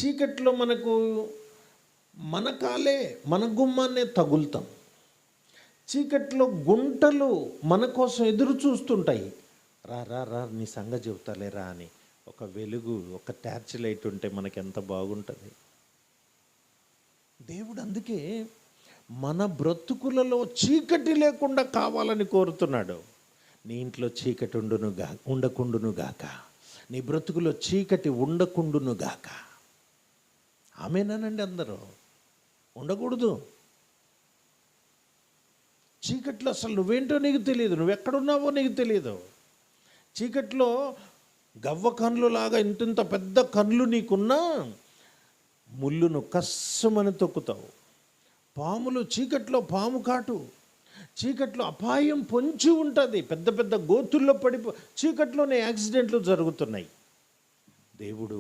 చీకట్లో మన కాలే మన గుమ్మాన్నే తగులుతాం. చీకట్లో గుంటలు మన కోసం ఎదురు చూస్తుంటాయి. రా రా రా నీ సంగతి చెబుతాలేరా అని ఒక వెలుగు, ఒక టార్చ్ లైట్ ఉంటే మనకి ఎంత బాగుంటుంది. దేవుడు అందుకే మన బ్రతుకులలో చీకటి లేకుండా కావాలని కోరుతున్నాడు. నీ ఇంట్లో చీకటి ఉండకుండునుగాక, నీ బ్రతుకులో చీకటి ఉండకుండునుగాక. ఆమేనండి. అందరూ ఉండకూడదు. చీకట్లో అసలు నువ్వేంటో నీకు తెలియదు, నువ్వెక్కడున్నావో నీకు తెలియదు. చీకట్లో గవ్వ కన్నులు లాగా ఇంత పెద్ద కన్నులు నీకున్నా ముళ్ళును కస్సమని తొక్కుతావు. పాములు చీకట్లో పాము కాటు, చీకట్లో అపాయం పొంచి ఉంటుంది. పెద్ద పెద్ద గోతుల్లో చీకట్లోనే యాక్సిడెంట్లు జరుగుతున్నాయి. దేవుడు